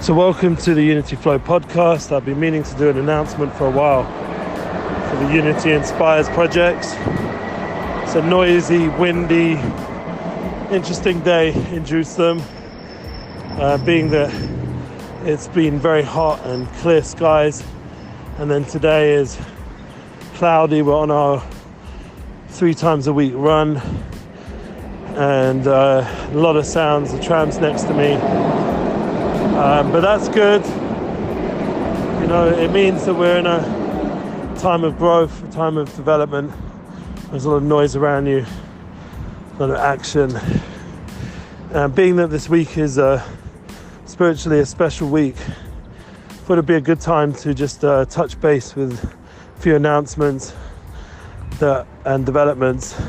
So welcome to the Unity Flow podcast. I've been meaning to do an announcement for a while for the Unity Inspires projects. It's a noisy, windy, interesting day in Jerusalem, being that it's been very hot and clear skies, and then today is cloudy. We're on our 3 times a week run, and a lot of sounds. The tram's next to me. But that's good. You know, it means that we're in a time of growth, a time of development. There's a lot of noise around you, a lot of action. Being that this week is spiritually a special week, I thought it'd be a good time to just touch base with a few announcements and developments.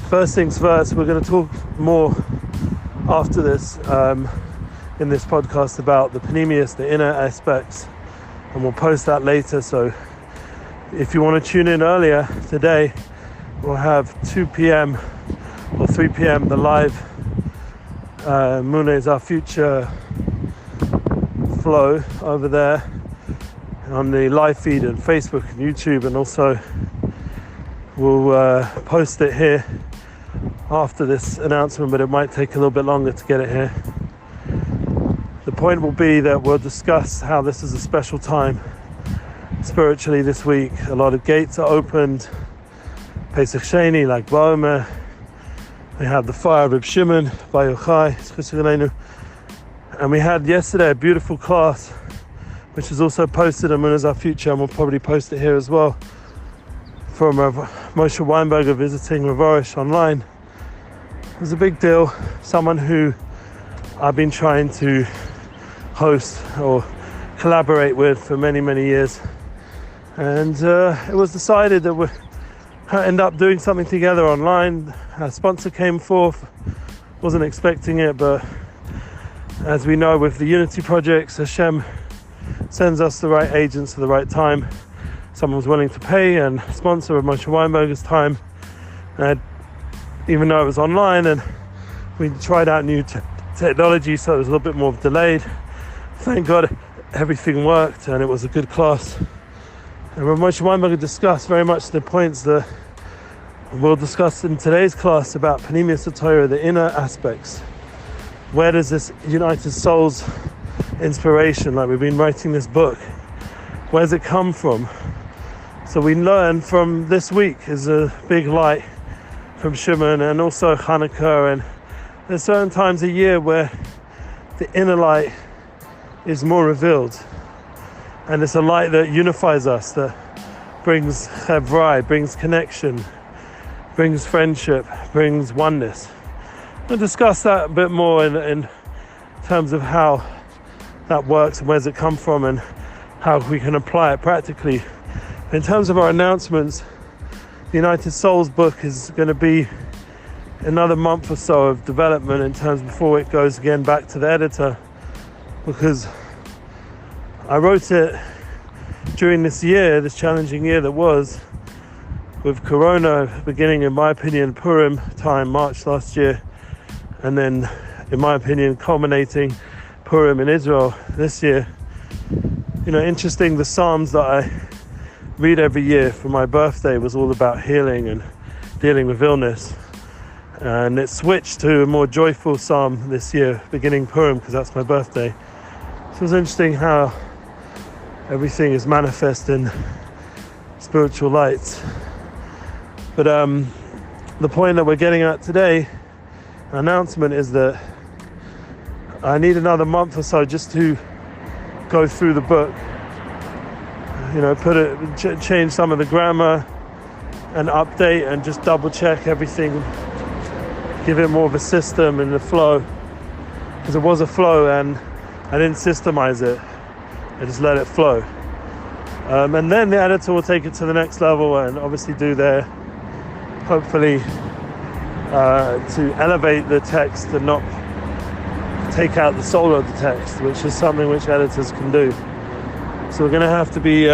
First things first, we're going to talk more after this in this podcast about the panemius, the inner aspects, and we'll post that later. So if you want to tune in earlier today, we'll have 2 p.m. or 3 p.m. the live Moon is Our Future flow over there on the live feed and Facebook and YouTube, and also we'll post it here after this announcement, but it might take a little bit longer to get it here. The point will be that we'll discuss how this is a special time spiritually this week. A lot of gates are opened. Pesach Sheni, like Bomer. We have the fire of Reb Shimon, Yochai, and we had yesterday a beautiful class, which is also posted on Moon is Our Future, and we'll probably post it here as well, from Moshe Weinberger visiting Rav Orish online. It was a big deal. Someone who I've been trying to host or collaborate with for many years, and it was decided that we'll end up doing something together online. A sponsor came forth, wasn't expecting it, but as we know with the Unity projects, Hashem sends us the right agents at the right time. Someone was willing to pay and sponsor of Moshe Weinberger's time, and even though it was online and we tried out new technology, so it was a little bit more delayed. Thank God everything worked, and it was a good class. And Rav Moshe Weinberger discussed very much the points that we'll discuss in today's class about panemius Torah, the inner aspects. Where does this United Souls inspiration, like we've been writing this book, where does it come from? So we learn from this week is a big light from Shimon, and also Hanukkah, and there's certain times a year where the inner light is more revealed, and it's a light that unifies us, that brings chevrai, brings connection, brings friendship, brings oneness. We'll discuss that a bit more in terms of how that works and where does it come from and how we can apply it practically. In terms of our announcements, the United Souls book is going to be another month or so of development in terms before it goes again back to the editor, because I wrote it during this year, this challenging year that was, with Corona beginning, in my opinion, Purim time, March last year, and then, in my opinion, culminating Purim in Israel this year. You know, interesting, the Psalms that I read every year for my birthday was all about healing and dealing with illness. And it switched to a more joyful psalm this year, beginning Purim, because that's my birthday. So it was interesting how everything is manifest in spiritual lights. But the point that we're getting at today, announcement, is that I need another month or so just to go through the book. You know, change some of the grammar and update and just double check everything, give it more of a system and a flow, because it was a flow and I didn't systemize it, I just let it flow. And then the editor will take it to the next level and obviously do their, hopefully, to elevate the text and not take out the soul of the text, which is something which editors can do. So we're going to have to be,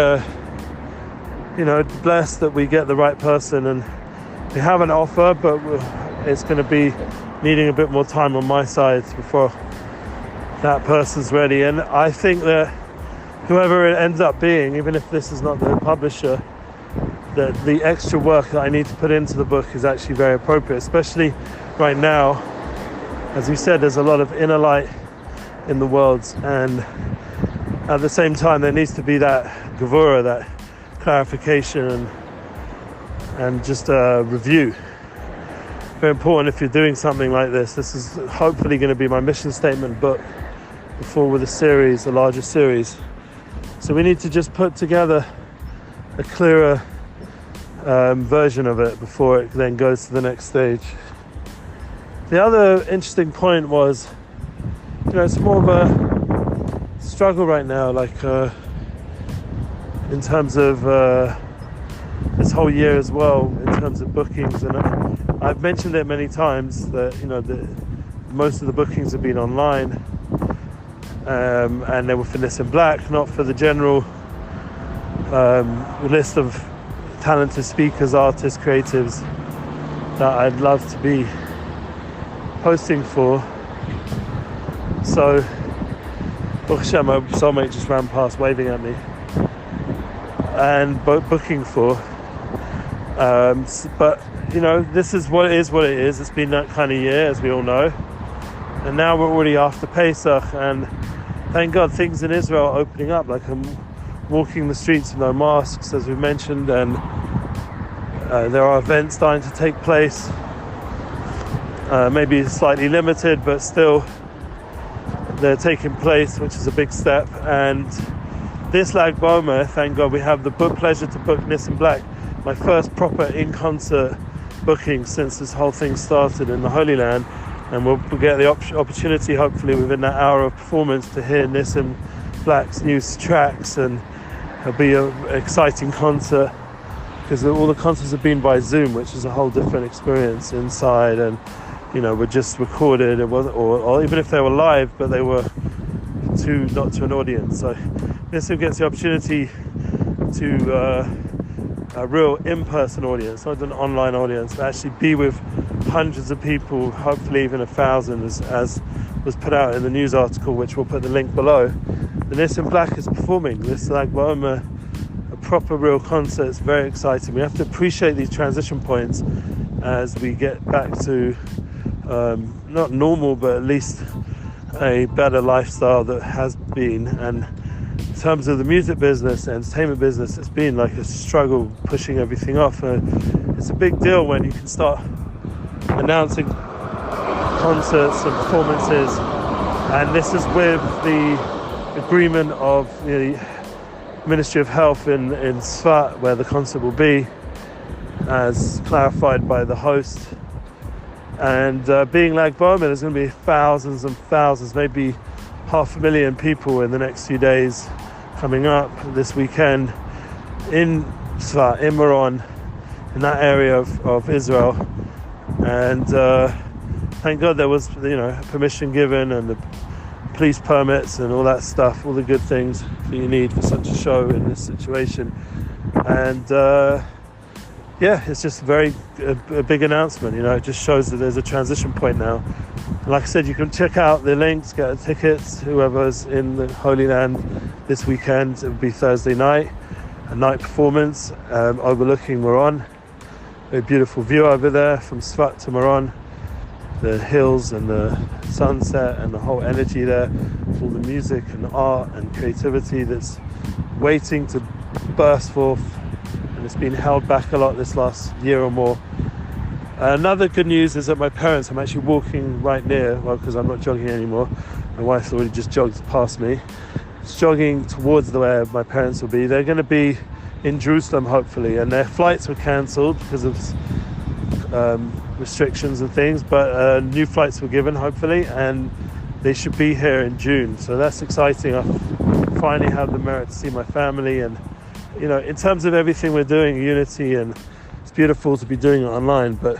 blessed that we get the right person, and we have an offer, but it's going to be needing a bit more time on my side before that person's ready. And I think that whoever it ends up being, even if this is not the publisher, that the extra work that I need to put into the book is actually very appropriate, especially right now. As we said, there's a lot of inner light in the world, and at the same time there needs to be that gevura, that clarification and just a review. Very important if you're doing something like this. This is hopefully going to be my mission statement book before with a series, a larger series. So we need to just put together a clearer version of it before it then goes to the next stage. The other interesting point was, it's more of a struggle right now, like in terms of this whole year as well, in terms of bookings. And I've mentioned it many times that most of the bookings have been online, and they were for Nissim Black, not for the general list of talented speakers, artists, creatives that I'd love to be hosting for. So, Baruch Hashem, my soulmate just ran past waving at me, and booking for. But this is what it is. It's been that kind of year, as we all know, and now we're already after Pesach, and thank God things in Israel are opening up. Like, I'm walking the streets with no masks, as we mentioned, and there are events starting to take place, maybe slightly limited, but still they're taking place, which is a big step. And this Bomer, thank God, we have the pleasure to book Nissim Black, my first proper in-concert booking since this whole thing started in the Holy Land. And we'll get the opportunity, hopefully within that hour of performance, to hear Nissim Black's new tracks, and it'll be an exciting concert, because all the concerts have been by Zoom, which is a whole different experience inside, and were just recorded. It wasn't, or even if they were live, but they were not to an audience. So Nissim gets the opportunity to a real in-person audience, not an online audience, but actually be with hundreds of people, hopefully even 1,000, as was put out in the news article, which we'll put the link below. The Nissim Black is performing this Bomer, a proper real concert. It's very exciting. We have to appreciate these transition points as we get back to not normal, but at least a better lifestyle that has been. And in terms of the music business, entertainment business, it's been like a struggle pushing everything off. It's a big deal when you can start announcing concerts and performances, and this is with the agreement of the Ministry of Health in Tzfat, where the concert will be, as clarified by the host. And being like Bomer, there's going to be thousands and thousands, maybe 500,000 people in the next few days coming up this weekend in Tzfat, in Meron, in that area of Israel. And thank God there was permission given, and the police permits and all that stuff, all the good things that you need for such a show in this situation. And it's just a big announcement. It just shows that there's a transition point now. And like I said, you can check out the links, get tickets, whoever's in the Holy Land this weekend. It will be Thursday night, a night performance overlooking Meron. A beautiful view over there from Tzfat to Meron, the hills and the sunset and the whole energy there, all the music and art and creativity that's waiting to burst forth, and it's been held back a lot this last year or more. Another good news is that my parents, I'm actually walking right near, because I'm not jogging anymore. My wife's already just jogged past me. It's jogging towards where my parents will be. They're going to be in Jerusalem, hopefully, and their flights were cancelled because of restrictions and things, but new flights were given, hopefully, and they should be here in June. So that's exciting. I finally have the merit to see my family, and in terms of everything we're doing, Unity, and it's beautiful to be doing it online, but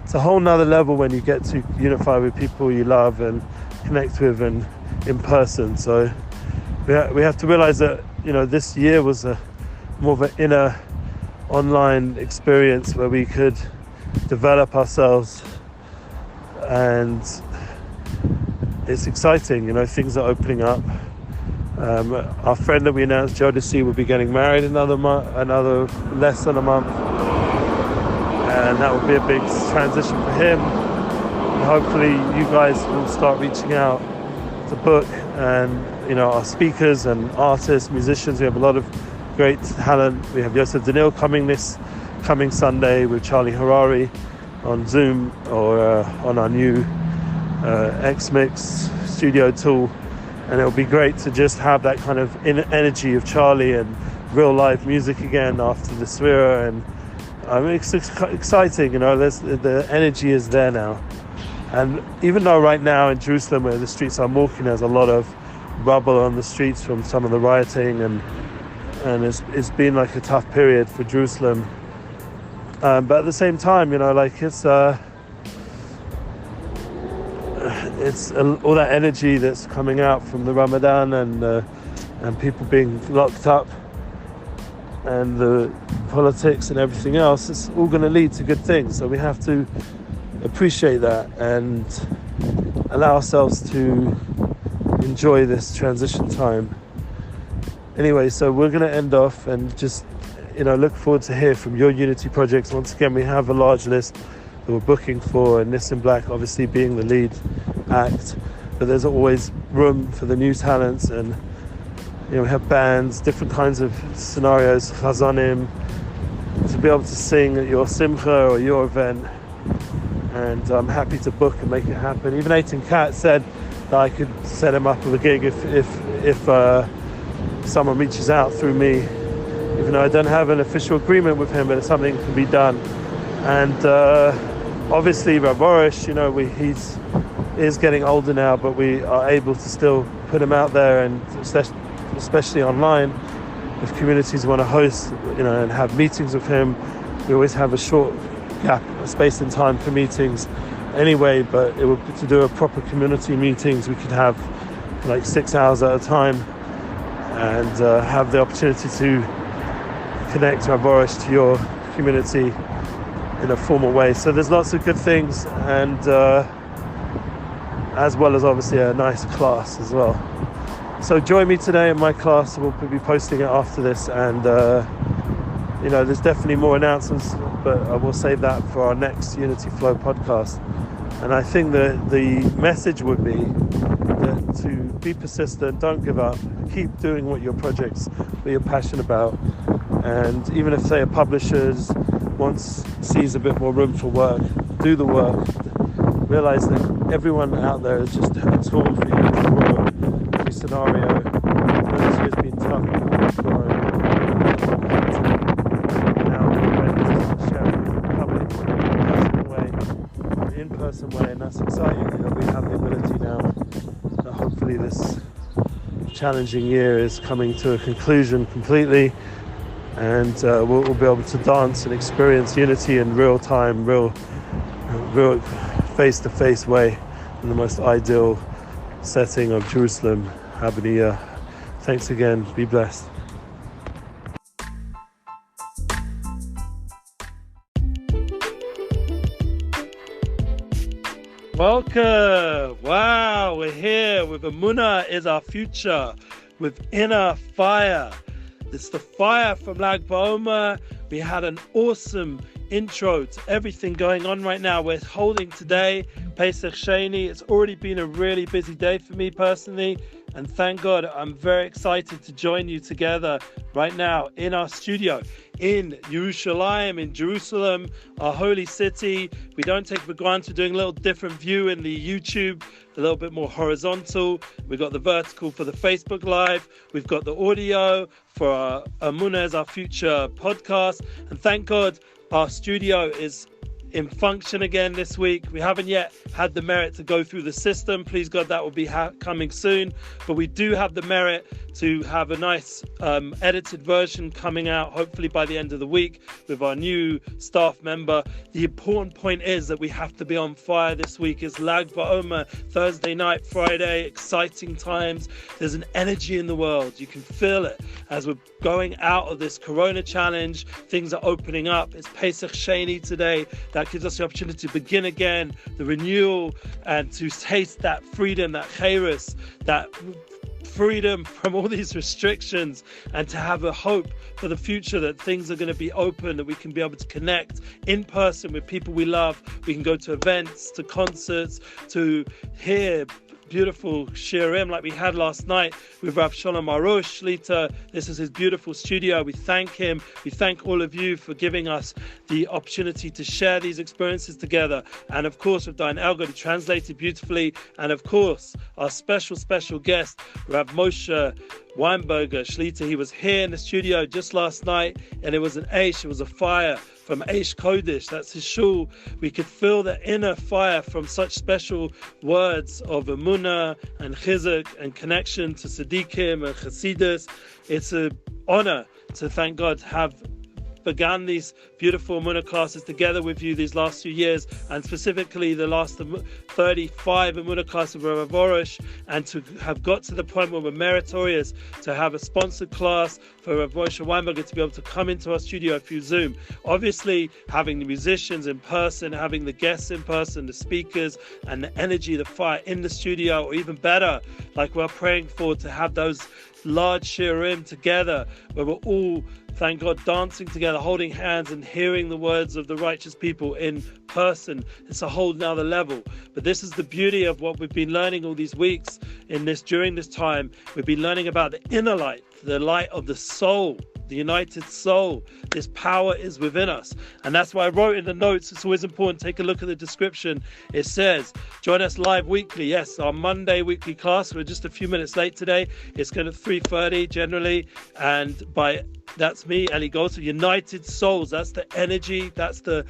it's a whole nother level when you get to unify with people you love and connect with and in person. So we have to realize that this year was more of an inner online experience where we could develop ourselves and it's exciting, things are opening up. Our friend that we announced, Jodeci, will be getting married another less than a month, and that will be a big transition for him. And hopefully you guys will start reaching out to book, and our speakers and artists, musicians. We have a lot of great talent. We have Yosef Daniel coming Sunday with Charlie Harari on Zoom or on our new X-Mix studio tool, and it'll be great to just have that kind of energy of Charlie and real live music again after the Sefirat. And it's exciting, the energy is there now. And even though right now in Jerusalem, where the streets I'm walking, there's a lot of rubble on the streets from some of the rioting, and it's been like a tough period for Jerusalem. But at the same time, it's all that energy that's coming out from the Ramadan and people being locked up and the politics and everything else. It's all going to lead to good things. So we have to appreciate that and allow ourselves to enjoy this transition time. Anyway, so we're going to end off and just look forward to hear from your Unity projects. Once again, we have a large list that we're booking for, and Nissim Black obviously being the lead act, but there's always room for the new talents, and we have bands, different kinds of scenarios, chazanim, to be able to sing at your simcha or your event. And I'm happy to book and make it happen. Even Eitan Kat said that I could set him up with a gig if someone reaches out through me, even though I don't have an official agreement with him, but it's something that can be done. And obviously Rav Orish, he is getting older now, but we are able to still put him out there, and especially online, if communities want to host, and have meetings with him. We always have a short gap, a space in time for meetings anyway, but to do a proper community meetings, we could have like 6 hours at a time, and have the opportunity to connect Rav Orish to your community in a formal way. So there's lots of good things, and as well as obviously a nice class as well. So join me today in my class. We'll be posting it after this, and there's definitely more announcements, but I will save that for our next Unity Flow podcast. And I think that the message would be that to be persistent, don't give up, keep doing what you're passionate about. And even if, say, a publisher sees a bit more room for work, do the work. Realize that everyone out there is just a tool for you to grow. Every scenario, this year's been tough, now we're ready to share it in a public, personal way, in-person way, and that's exciting. We have the ability now that hopefully this challenging year is coming to a conclusion completely, and we'll be able to dance and experience Unity in real time, real face-to-face way, in the most ideal setting of Jerusalem. Habaniya. Thanks again. Be blessed. Welcome. Wow, we're here with Emunah is Our Future, with Inner Fire. It's the fire from Lag Bomer. We had an awesome intro to everything going on right now. We're holding today Pesach Sheni. It's already been a really busy day for me personally, and thank God I'm very excited to join you together right now in our studio in Yerushalayim, in Jerusalem, our holy city. We don't take for granted doing a little different view in the YouTube, a little bit more horizontal. We've got the vertical for the Facebook Live. We've got the audio for our Emunah is Our Future podcast. And thank God our studio is in function again this week. We haven't yet had the merit to go through the system. Please God, that will be coming soon. But we do have the merit to have a nice edited version coming out, hopefully by the end of the week, with our new staff member. The important point is that we have to be on fire this week. It's Lag BaOmer, Thursday night, Friday, exciting times. There's an energy in the world. You can feel it as we're going out of this Corona challenge. Things are opening up. It's Pesach Sheni today. That that gives us the opportunity to begin again, the renewal, and to taste that freedom, that chayrus, that freedom from all these restrictions, and to have a hope for the future that things are going to be open, that we can be able to connect in person with people we love. We can go to events, to concerts, to hear beautiful shirim like we had last night with Rav Shalom Arush Shlita. This is his beautiful studio. We thank him. We thank all of you for giving us the opportunity to share these experiences together. And of course, with Diane Elgod, who translated beautifully. And of course, our special guest, Rav Moshe Weinberger Shlita. He was here in the studio just last night, and it was an Aish, it was a fire from Aish Kodesh. That's his shul. We could feel the inner fire from such special words of Emunah and Chizuk and connection to Tzaddikim and Chasidus. It's an honor to thank God to have began these beautiful Emunah classes together with you these last few years, and specifically the last 35 Emunah classes of Rav Arush, and to have got to the point where we're meritorious to have a sponsored class for Rav Moshe Weinberger to be able to come into our studio through Zoom. Obviously, having the musicians in person, having the guests in person, the speakers, and the energy, the fire in the studio, or even better, like we're praying for, to have those large shirim together where we're all, thank God, dancing together, holding hands and hearing the words of the righteous people in person. It's a whole nother level. But this is the beauty of what we've been learning all these weeks during this time. We've been learning about the inner light, the light of the soul, the united soul. This power is within us. And that's why I wrote in the notes, it's always important, take a look at the description. It says, join us live weekly. Yes, our Monday weekly class. We're just a few minutes late today. It's going to 3:30 generally. And that's me, Eli Goldsmith, United Souls. That's the energy. That's the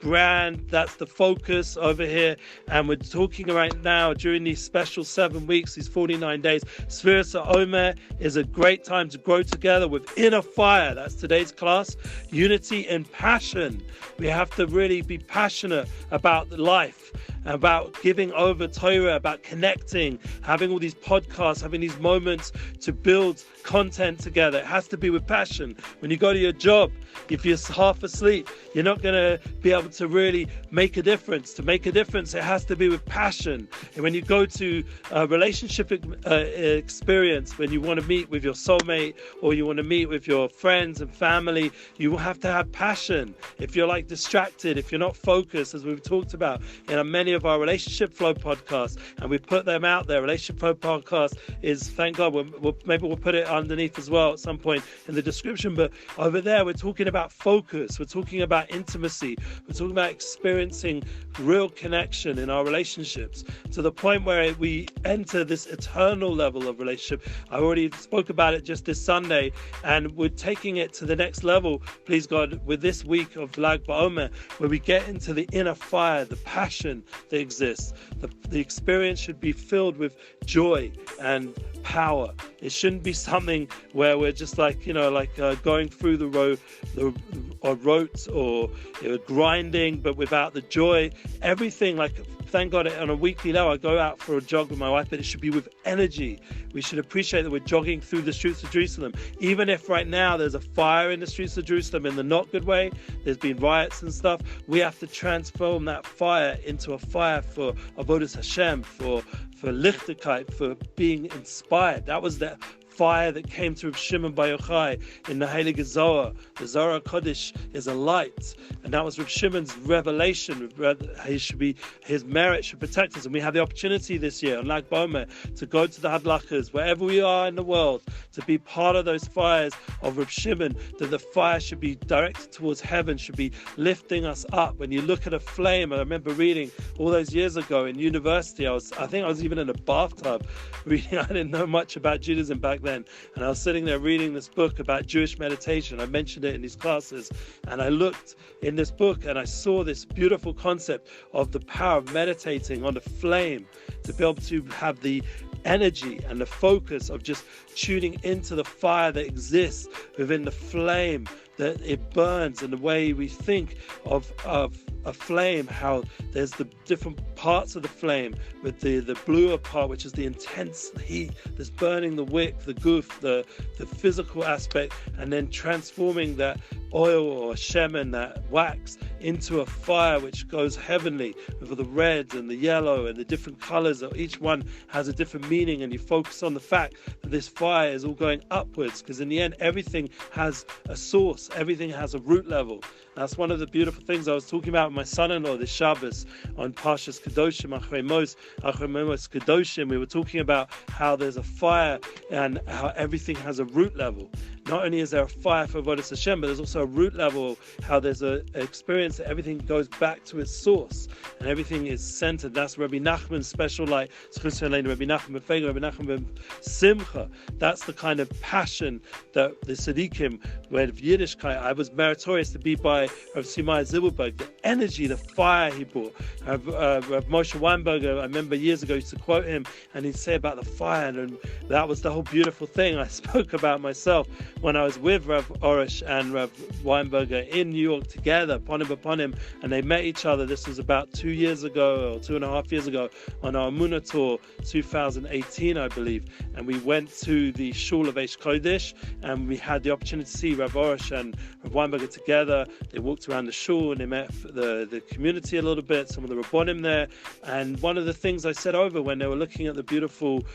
brand. That's the focus over here. And we're talking right now during these special 7 weeks, these 49 days. Sefirat HaOmer is a great time to grow together with inner fire. That's today's class. Unity in passion. We have to really be passionate about life, about giving over Torah, about connecting, having all these podcasts, having these moments to build content together. It has to be with passion. When you go to your job, if you're half asleep, you're not going to be able to really make a difference. To make a difference, it has to be with passion. And when you go to a relationship experience, when you want to meet with your soulmate or you want to meet with your friends and family, you will have to have passion. If you're like distracted, if you're not focused, as we've talked about in many of our Relationship Flow podcasts, and we put them out there. Relationship Flow podcast is, thank God, maybe we'll put it underneath as well at some point in the description, but over there we're talking about focus, we're talking about intimacy, we're talking about experiencing real connection in our relationships to the point where we enter this eternal level of relationship. I already spoke about it just this Sunday, and we're taking it to the next level, please God, with this week of Lag BaOmer, where we get into the inner fire, the passion that exists. The experience should be filled with joy and power. It shouldn't be something where we're just like, going through the road or rote or grinding, but without the joy. Everything, like, thank God, on a weekly level, I go out for a jog with my wife, but it should be with energy. We should appreciate that we're jogging through the streets of Jerusalem. Even if right now there's a fire in the streets of Jerusalem in the not good way, there's been riots and stuff, we have to transform that fire into a fire for Avodas Hashem, for Lichtigkeit, for being inspired. That was the fire that came to Rav Shimon Bar Yochai in the Heilige Zohar. The Zohar Kodesh is a light, and that was Rav Shimon's revelation. His merit should protect us, and we have the opportunity this year on Lag BaOmer to go to the Hadlachas, wherever we are in the world, to be part of those fires of Rav Shimon, that the fire should be directed towards heaven, should be lifting us up. When you look at a flame, I remember reading all those years ago in university, I think I was even in a bathtub reading. I didn't know much about Judaism back then, and I was sitting there reading this book about Jewish meditation. I mentioned it in these classes, and I looked in this book and I saw this beautiful concept of the power of meditating on a flame, to be able to have the energy and the focus of just tuning into the fire that exists within the flame, that it burns, and the way we think of a flame, how there's the different parts of the flame, with the bluer part, which is the intense heat that's burning the wick, the goof, the physical aspect, and then transforming that oil or shemen, that wax, into a fire which goes heavenly, with the red and the yellow and the different colors. Each one has a different meaning, and you focus on the fact that this fire is all going upwards, because in the end everything has a source, everything has a root level. That's one of the beautiful things I was talking about with my son-in-law this Shabbos on Parshas Kedoshim, Achrei Mos Kedoshim. We were talking about how there's a fire and how everything has a root level. Not only is there a fire for Avodas Hashem, but there's also a root level, how there's an experience that everything goes back to its source and everything is centered. That's Rabbi Nachman's special light, Rabbi Nachman Befega, Rabbi Nachman Simcha. That's the kind of passion that the Tzaddikim, where Yiddishkeit, I was meritorious to be by Rav Simai Zibelberg, the energy, the fire he brought. Rav Moshe Weinberger, I remember years ago, used to quote him, and he'd say about the fire, and that was the whole beautiful thing I spoke about myself when I was with Rav Orish and Rav Weinberger in New York together, upon him, and they met each other. This was about 2 years ago, or 2.5 years ago, on our Amunah tour, 2018, I believe, and we went to the Shul of Eish Kodesh, and we had the opportunity to see Rav Orish and Rav Weinberger together. They walked around the shul and they met the community a little bit, some of the Rabbonim there. And one of the things I said over when they were looking at the beautiful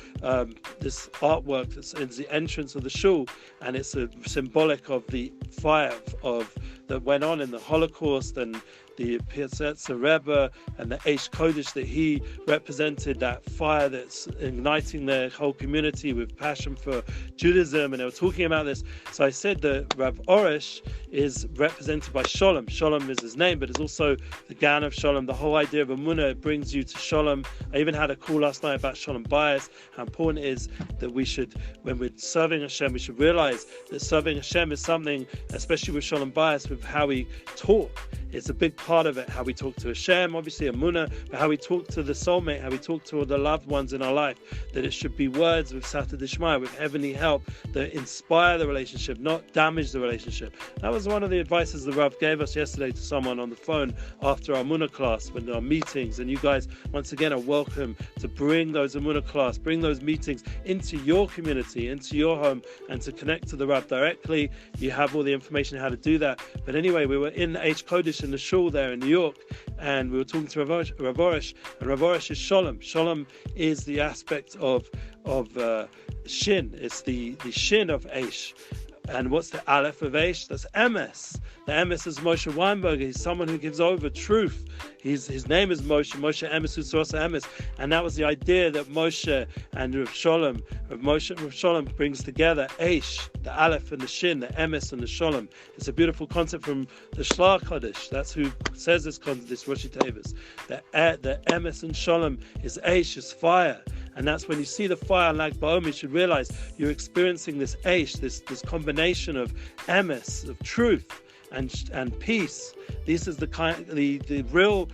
this artwork that's in the entrance of the shul, and it's a symbolic of the fire that went on in the Holocaust, and the Piazetza Rebbe and the Eish Kodesh that he represented, that fire that's igniting the whole community with passion for Judaism, and they were talking about this. So I said that Rav Orish is represented by Sholem. Sholem is his name, but it's also the Gan of Sholem. The whole idea of Amunah, it brings you to Sholem. I even had a call last night about Sholem bias, how important it is that we should, when we're serving Hashem, we should realize that serving Hashem is something, especially with Sholem bias, with how we talk. It's a big part of it, how we talk to Hashem, obviously Amunah, but how we talk to the soulmate, how we talk to all the loved ones in our life, that it should be words with Sata Dishmaya, with heavenly help, that inspire the relationship, not damage the relationship. That was one of the advices the Rav gave us yesterday to someone on the phone after our Amunah class, when our meetings, and you guys, once again, are welcome to bring those Amunah class, bring those meetings into your community, into your home, and to connect to the Rav directly. You have all the information how to do that. But anyway, we were in Eish Kodesh in the shul there in New York, and we were talking to Rav Orish, and Rav Orish is Sholem. Sholem is the aspect of Shin. It's the Shin of Eish. And what's the Aleph of Eish? That's Emes. The Emes is Moshe Weinberger. He's someone who gives over truth. His name is Moshe Emes Usosa Emes. And that was the idea that Moshe and Rav Sholem brings together Eish, the Aleph and the Shin, the Emes and the Sholem. It's a beautiful concept from the Shlach Kodesh. That's who says this concept, this Rosh Tevis. The Emes and Sholem is Eish, is fire. And that's when you see the fire like Bomer, you should realize you're experiencing this Eish, this combination of Emes, of truth, and peace. This is the real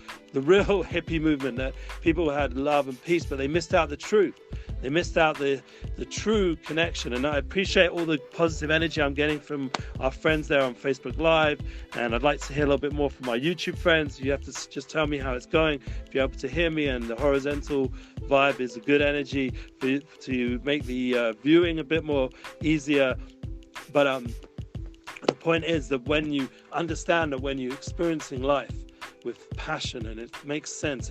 hippie movement, that people had love and peace, but they missed out the truth. They missed out the true connection. And I appreciate all the positive energy I'm getting from our friends there on Facebook Live. And I'd like to hear a little bit more from my YouTube friends. You have to just tell me how it's going. If you're able to hear me, and the horizontal vibe is a good energy to make the viewing a bit more easier. But the point is that when you understand that when you're experiencing life with passion and it makes sense,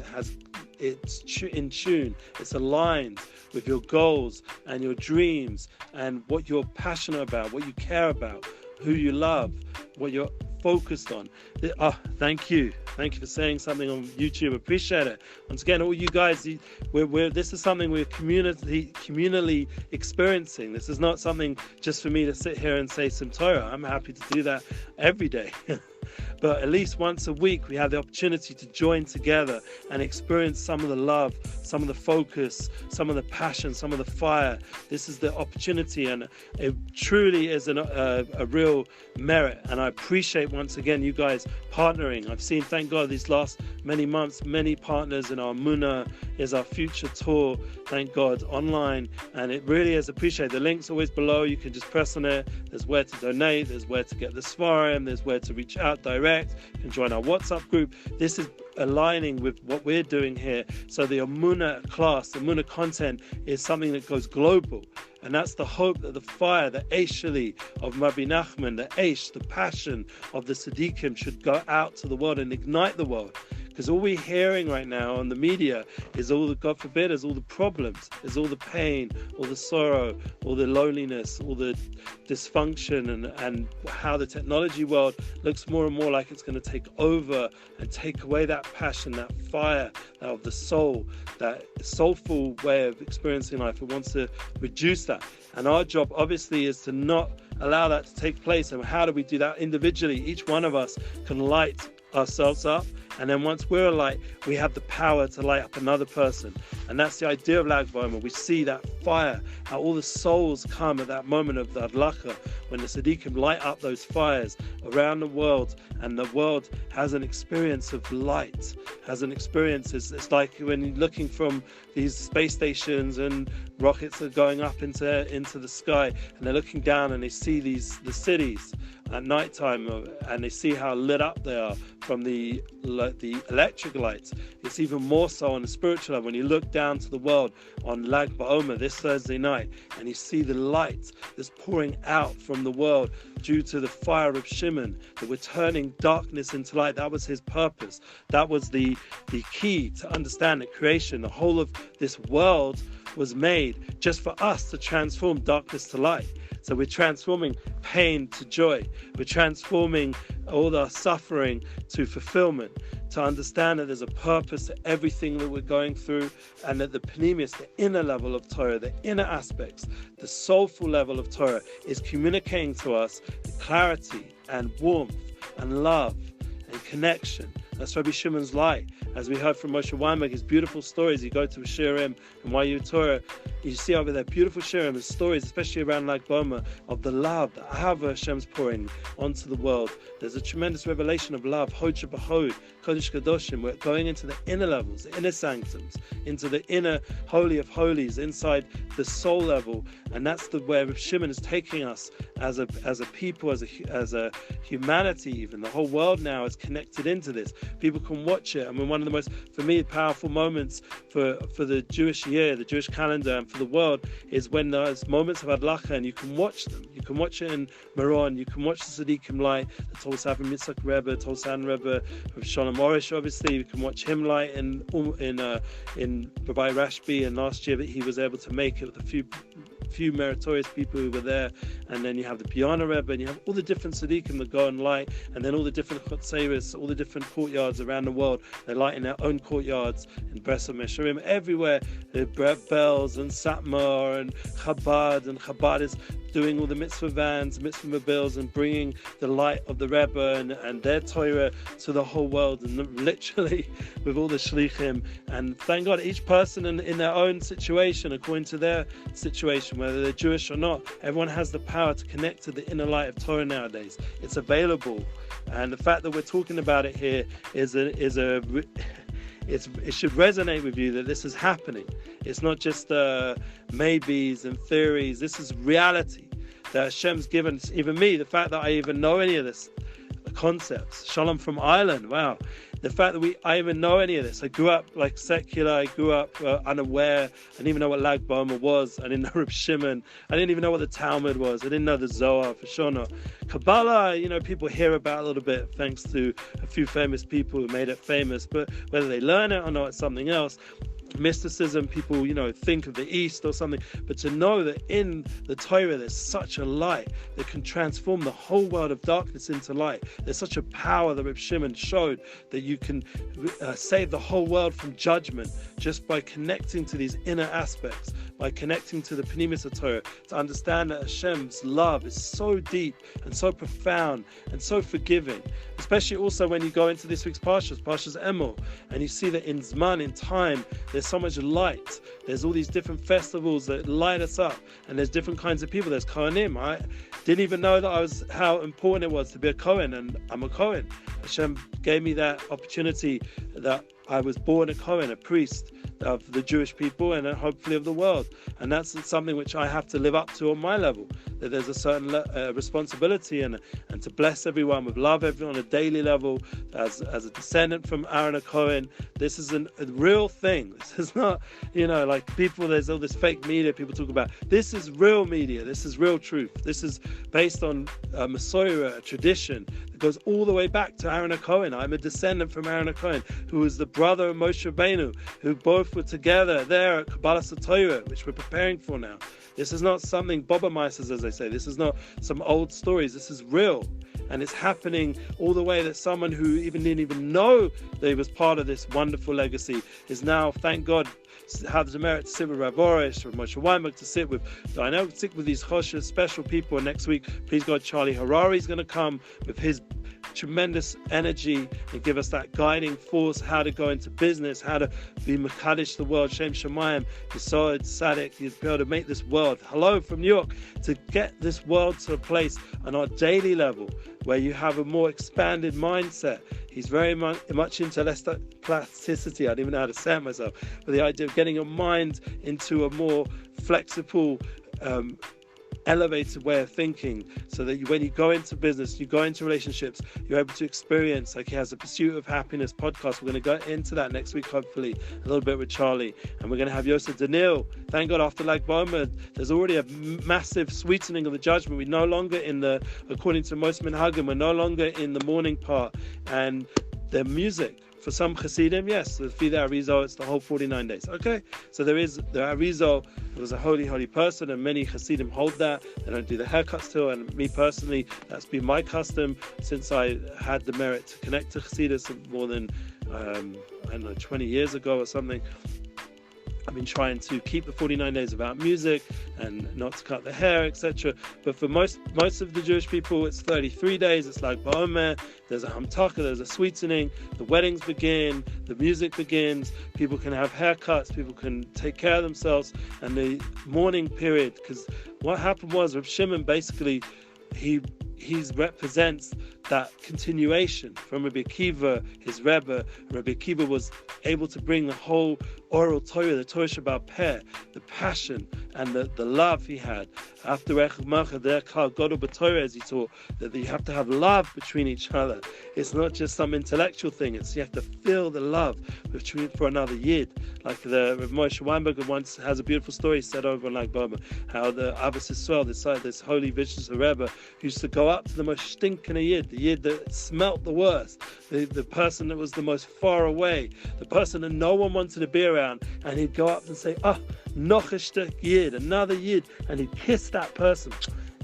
it's in tune, it's aligned with your goals and your dreams and what you're passionate about, what you care about, who you love, what you're focused on. Thank you for saying something on YouTube. Appreciate it. Once again, all you guys, this is something we're communally experiencing. This is not something just for me to sit here and say some Torah. I'm happy to do that every day. But at least once a week we have the opportunity to join together and experience some of the love, some of the focus, some of the passion, some of the fire. This is the opportunity, and it truly is a real merit. And I appreciate once again you guys partnering. I've seen, thank thank God these last many months, many partners in our Muna is our future tour, thank God, online, and it really is appreciated. The link's always below, you can just press on it. There's where to donate, there's where to get the Svarim, there's where to reach out direct, you can join our WhatsApp group. This is aligning with what we're doing here. So the Amuna class, the Amuna content is something that goes global. And that's the hope that the fire, the Eishali of Rabbi Nachman, the Eish, the passion of the Tzaddikim should go out to the world and ignite the world. Because all we're hearing right now on the media is all the, God forbid, is all the problems, is all the pain, all the sorrow, all the loneliness, all the dysfunction, and how the technology world looks more and more like it's going to take over and take away that passion, that fire of the soul, that soulful way of experiencing life. It wants to reduce that. And our job, obviously, is to not allow that to take place. And how do we do that individually? Each one of us can light ourselves up, and then once we're a light, we have the power to light up another person. And that's the idea of Lag Bomer. We see that fire, how all the souls come at that moment of the Adlacha, when the Tzaddikim light up those fires around the world, and the world has an experience of light, has an experience. It's like when you're looking from these space stations and rockets are going up into the sky, and they're looking down and they see the cities at nighttime, and they see how lit up they are from the electric lights. It's even more so on the spiritual level when you look down to the world on Lag Bomer this Thursday night, and you see the light that's pouring out from the world due to the fire of Shimon, that we're turning darkness into light. That was his purpose. That was the key to understand that creation, the whole of this world was made just for us to transform darkness to light. So we're transforming pain to joy. We're transforming all our suffering to fulfillment, to understand that there's a purpose to everything that we're going through, and that the Pneumius, the inner level of Torah, the inner aspects, the soulful level of Torah, is communicating to us the clarity and warmth and love and connection. That's Rabbi Shimon's light. As we heard from Moshe Weinberg, his beautiful stories. You go to Shirim and YU Torah, you see over there beautiful Shirim and stories, especially around Lag Bomer, of the love that Ahava Hashem's pouring onto the world. There's a tremendous revelation of love, Hod Shebahod, Kodesh Kadoshim. We're going into the inner levels, the inner sanctums, into the inner holy of holies, inside the soul level, and that's where Reb Shimon is taking us as a people, as a humanity. Even the whole world now is connected into this. People can watch it. I mean, one of the most, for me, powerful moments for the Jewish year, the Jewish calendar, and for the world is when there's moments of Adlacha, and you can watch them. You can watch it in Meron. You can watch the Tzaddikim light, the Tolsav Mitzvah Rebbe, Tolsan Rebbe, of Shalom Orish. Obviously, you can watch him light in Rabbi Rashbi, and last year he was able to make it with a few meritorious people who were there. And then you have the Piana Rebbe, and you have all the different Tzaddikim that go and light, and then all the different Chotzeris, all the different courtyards around the world. They light in their own courtyards in Bresov Mesharim, everywhere. The bells and Satmar and Chabad is doing all the mitzvah vans, mitzvah mobiles, and bringing the light of the Rebbe and their Torah to the whole world, and literally with all the shlichim. And thank God, each person in their own situation, according to their situation, whether they're Jewish or not, everyone has the power to connect to the inner light of Torah nowadays. It's available, and the fact that we're talking about it here it should resonate with you that this is happening. It's not just maybes and theories. This is reality that Hashem's given even me. The fact that I even know any of this concepts. Shalom from Ireland. Wow. The fact that I even know any of this. I grew up like secular. I grew up unaware. I didn't even know what Lag Bomer was. I didn't know Reb Shimon. I didn't even know what the Talmud was. I didn't know the Zohar, for sure not. Kabbalah, people hear about a little bit thanks to a few famous people who made it famous. But whether they learn it or not, it's something else. Mysticism, people think of the East or something, but to know that in the Torah there's such a light that can transform the whole world of darkness into light. There's such a power that Reb Shimon showed that you can save the whole world from judgment just by connecting to these inner aspects, by connecting to the Pnimis of Torah, to understand that Hashem's love is so deep and so profound and so forgiving. Especially also when you go into this week's Parshas Emor, and you see that in Zman, in time, there's there's so much light. There's all these different festivals that light us up, and there's different kinds of people. There's Kohanim. I didn't even know that how important it was to be a Kohen, and I'm a Kohen. Hashem gave me that opportunity, that I was born a Kohen, a priest of the Jewish people and hopefully of the world. And that's something which I have to live up to on my level, that there's a certain responsibility and to bless everyone, with love everyone on a daily level, as a descendant from Aaron a Cohen. This is a real thing. This is not, like people, there's all this fake media people talk about. This is real media. This is real truth. This is based on a Masorah, a tradition that goes all the way back to Aaron a Cohen. I'm a descendant from Aaron a Cohen, who was the brother of Moshe Rabbeinu, who both were together there at Kabbalah Satorah, which we're preparing for now. This is not something Bobermeisters, as they say. This is not some old stories. This is real. And it's happening all the way that someone who didn't even know that he was part of this wonderful legacy is now, thank God, have the merit to sit with Rav Orish or Moshe Weinberg, to sit with, I know, sit with these Choshes, special people. And next week, please God, Charlie Harari is going to come with his tremendous energy and give us that guiding force, how to go into business, how to be Makadish the world, Shem Shemayim, Yesod, Tzaddik, you'd be able to make this world, hello from New York, to get this world to a place on our daily level where you have a more expanded mindset. He's very much into plasticity. I don't even know how to say it myself, but the idea of getting your mind into a more flexible, elevated way of thinking, so that when you go into business, you go into relationships, you're able to experience, like he has a Pursuit of Happiness podcast. We're going to go into that next week, hopefully, a little bit with Charlie. And we're going to have Yosef Daniel. Thank God, after like Bomer, there's already a massive sweetening of the judgment. We're no longer according to most Minhagim, we're no longer in the morning part. And the music, for some Hasidim, yes, the Fida Arizal, it's the whole 49 days. Okay, so the Arizal was a holy person, and many Hasidim hold that. They don't do the haircuts till, and me personally, that's been my custom since I had the merit to connect to Hasidus more than 20 years ago or something. I've been trying to keep the 49 days without music and not to cut the hair, etc. But for most of the Jewish people, it's 33 days. It's like Bomer. There's a hamtaka, there's a sweetening. The weddings begin, the music begins. People can have haircuts. People can take care of themselves. And the mourning period, because what happened was Reb Shimon basically, he represents that continuation from Rabbi Akiva, his Rebbe. Rabbi Akiva was able to bring the whole oral Torah, the Torah Shabbat Peh, the passion and the love he had. After Echad Macha, there Godel B'Torah, as he taught, that you have to have love between each other. It's not just some intellectual thing. It's you have to feel the love for another Yid. Like the Rav Moshe Weinberg once has a beautiful story said over on Lag Bomer, how the Abbas Yisrael, this holy vicious Rebbe, used to go up to the most stinking Yid, the Yid that smelt the worst, the person that was the most far away, the person that no one wanted to be around, and he'd go up and say, noch a Stück Yid, another Yid, and he'd kiss that person,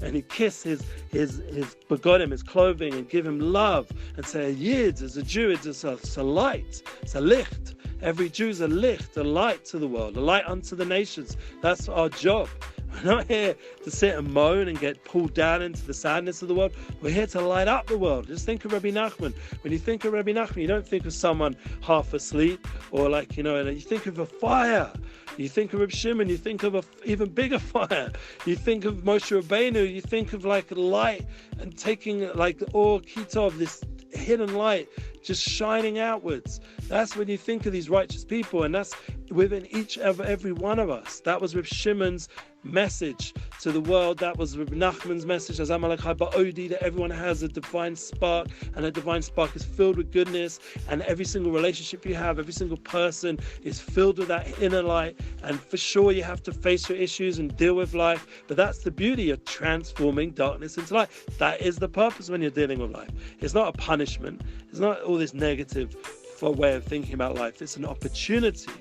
and he'd kiss his begodim, his clothing, and give him love, and say, a Yid, as a Jew, it's a light, it's a licht. Every Jew's a licht, a light to the world, a light unto the nations. That's our job. We're not here to sit and moan and get pulled down into the sadness of the world. We're here to light up the world. Just think of Rabbi Nachman. When you think of Rabbi Nachman, you don't think of someone half asleep or you think of a fire. You think of Reb Shimon, you think of an even bigger fire. You think of Moshe Rabbeinu, you think of like light and taking like the Or Kitov, this hidden light just shining outwards. That's when you think of these righteous people, and that's within each of every one of us. That was Reb Shimon's message to the world. That was Reb Nachman's message as Amalek Ba'odi, that everyone has a divine spark, and a divine spark is filled with goodness, and every single relationship you have, every single person is filled with that inner light. And for sure you have to face your issues and deal with life, but that's the beauty of transforming darkness into light. That is the purpose when you're dealing with life. It's not a punishment. It's not all this negative way of thinking about life. It's an opportunity.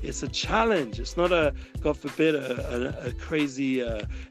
It's a challenge. It's not God forbid, a crazy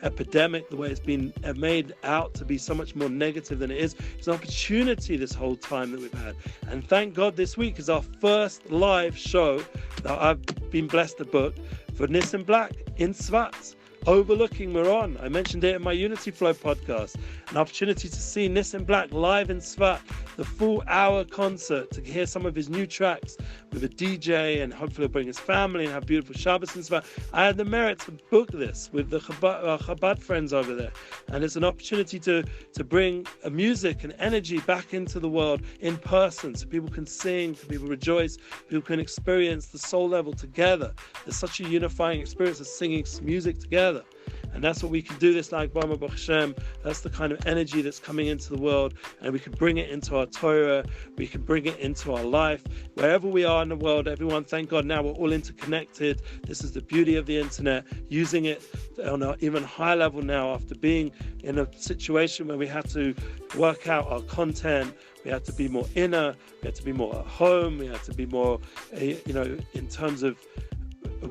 epidemic, the way it's been made out to be so much more negative than it is. It's an opportunity this whole time that we've had. And thank God this week is our first live show that I've been blessed to book for Nissim Black in Tzfat. overlooking Meron. I mentioned it in my Unity Flow podcast. An opportunity to see Nissim Black live in Tzfat, the full hour concert, to hear some of his new tracks with a DJ, and hopefully bring his family and have beautiful Shabbos in Tzfat. I had the merit to book this with the Chabad friends over there, and it's an opportunity to bring a music and energy back into the world in person, so people can sing, so people rejoice, people can experience the soul level together. There's such a unifying experience of singing music together. And that's what we can do this like Bomer Baruch Hashem. That's the kind of energy that's coming into the world, and we can bring it into our Torah, we can bring it into our life. Wherever we are in the world, everyone, thank God, now we're all interconnected. This is the beauty of the internet, using it on an even higher level now after being in a situation where we had to work out our content. We had to be more inner, we had to be more at home, we had to be more, in terms of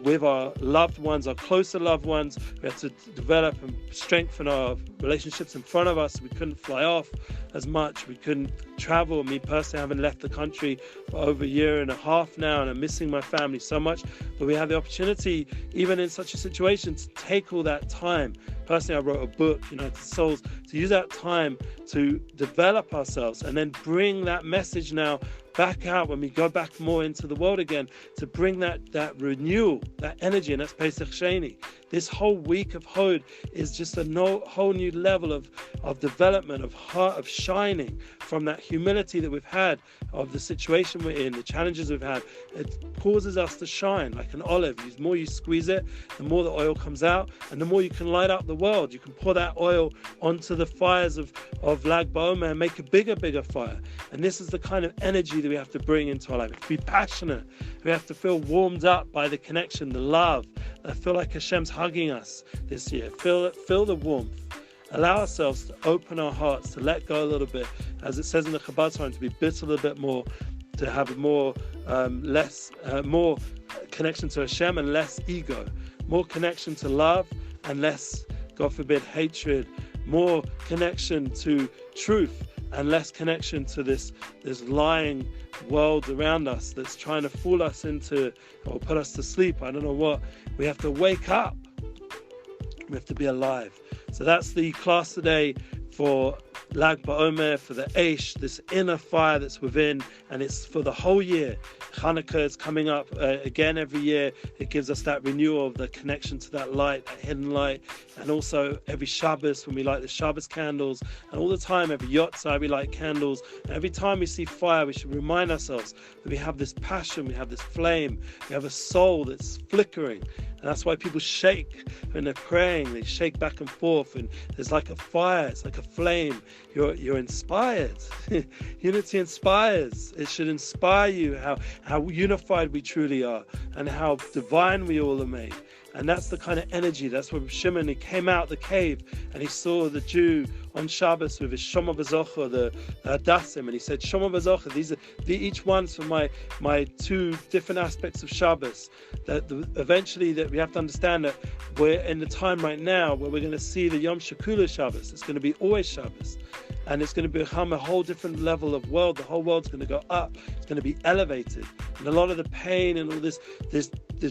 with our loved ones, our closer loved ones. We had to develop and strengthen our relationships in front of us. We couldn't fly off as much. We couldn't travel. Me personally, I haven't left the country for over a year and a half now, and I'm missing my family so much. But we have the opportunity, even in such a situation, to take all that time. Personally, I wrote a book, United Souls, to use that time to develop ourselves and then bring that message now back out when we go back more into the world again, to bring that renewal, that energy, and that's Pesach Sheni. This whole week of Hod is just a whole new level of development, of heart, of shining from that humility that we've had, of the situation we're in, the challenges we've had. It causes us to shine like an olive. The more you squeeze it, the more the oil comes out, and the more you can light up the world. You can pour that oil onto the fires of Lag BaOmer and make a bigger fire. And this is the kind of energy that we have to bring into our life. We have to be passionate. We have to feel warmed up by the connection, the love. I feel like Hashem's hugging us this year. Feel the warmth. Allow ourselves to open our hearts, to let go a little bit, as it says in the Chabad Torah, to be bit a little bit more, to have more connection to Hashem and less ego, more connection to love and less, God forbid, hatred, more connection to truth and less connection to this lying world around us that's trying to fool us into, or put us to sleep. I don't know what. We have to wake up. We have to be alive. So that's the class today for Lag BaOmer, for the Eish, this inner fire that's within, and it's for the whole year. Hanukkah is coming up again every year. It gives us that renewal of the connection to that light, that hidden light. And also every Shabbos, when we light the Shabbos candles, and all the time, every Yotzai, we light candles. And every time we see fire, we should remind ourselves that we have this passion, we have this flame, we have a soul that's flickering. And that's why people shake when they're praying. They shake back and forth, and there's like a fire, it's like a flame. You're inspired. Unity inspires. It should inspire you how unified we truly are and how divine we all are made. And that's the kind of energy. That's where Shimon, he came out the cave and he saw the Jew on Shabbos with his Shoma V'Zocha, the Hadassim, and he said, Shoma V'Zocha, each one's for my two different aspects of Shabbos. Eventually that we have to understand that we're in the time right now where we're going to see the Yom Shekula Shabbos. It's going to be always Shabbos. And it's going to become a whole different level of world. The whole world's going to go up. It's going to be elevated. And a lot of the pain and all this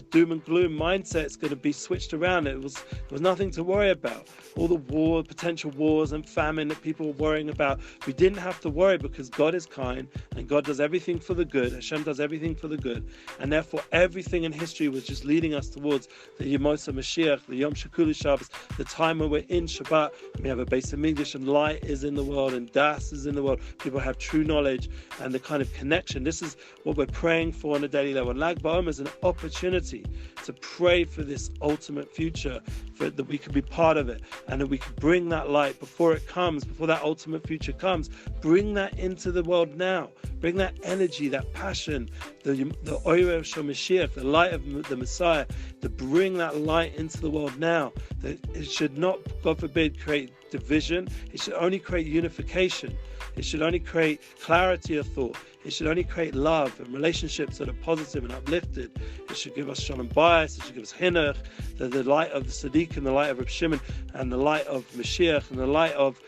doom and gloom mindset is going to be switched around. There was nothing to worry about. All the potential wars and famine that people were worrying about, we didn't have to worry because God is kind and God does everything for the good. Hashem does everything for the good. And therefore everything in history was just leading us towards the Yemos HaMashiach, the Yom Shekula Shabbos, the time when we're in Shabbat and we have a Beis HaMikdash and light is in the world and Das is in the world. People have true knowledge and the kind of connection. This is what we're praying for on a daily level. And Lag BaOmer is an opportunity to pray for this ultimate future, for that we could be part of it and that we could bring that light before it comes, before that ultimate future comes. Bring that into the world now. Bring that energy, that passion, the Oyer Shel Mashiach, the light of the Messiah, to bring that light into the world now. That it should not, God forbid, create division. It should only create unification. It should only create clarity of thought. It should only create love and relationships that are positive and uplifted. It should give us shalom bayis. It should give us chinuch, the light of the Sadiq and the light of Reb Shimon and the light of Mashiach and the light of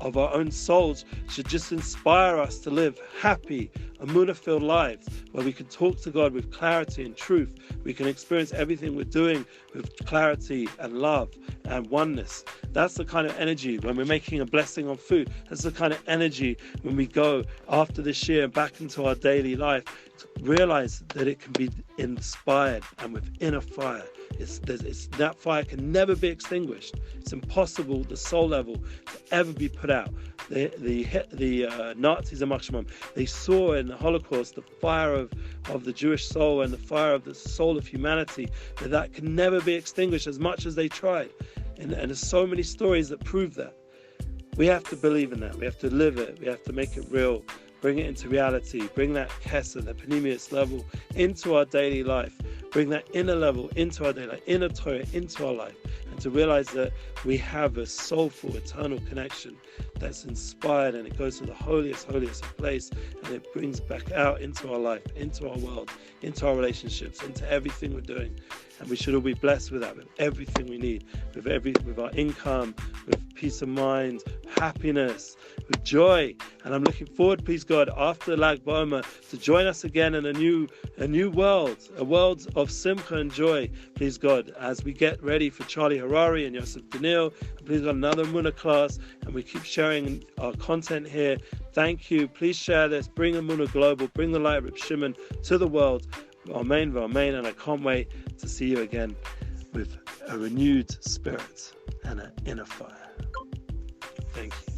of our own souls should just inspire us to live happy, Amunah-filled lives where we can talk to God with clarity and truth. We can experience everything we're doing with clarity and love and oneness. That's the kind of energy when we're making a blessing on food. That's the kind of energy when we go after this year back into our daily life, to realize that it can be inspired and with inner fire. That fire can never be extinguished. It's impossible, the soul level, to ever be put out. The Nazis and Machshmam, they saw in the Holocaust the fire of the Jewish soul and the fire of the soul of humanity, that can never be extinguished as much as they tried. And there's so many stories that prove that. We have to believe in that. We have to live it. We have to make it real. Bring it into reality. Bring that Kesed, that Panemius level into our daily life. Bring that inner level into our daily life, inner Torah into our life. And to realize that we have a soulful, eternal connection that's inspired, and it goes to the holiest of place, and it brings back out into our life, into our world, into our relationships, into everything we're doing. And we should all be blessed with that, with everything we need, with our income, with peace of mind, happiness, with joy. And I'm looking forward, please God, after Lag Bomer, to join us again in a new world, a world of simcha and joy, please God, as we get ready for Charlie Harari and Yosef Daniel, and please God, another Amunah class, and we keep sharing our content here. Thank you. Please share this. Bring Amunah Global. Bring the light of Reb Shimon to the world. Amen, amen. And I can't wait to see you again with a renewed spirit and an inner fire. Thank you.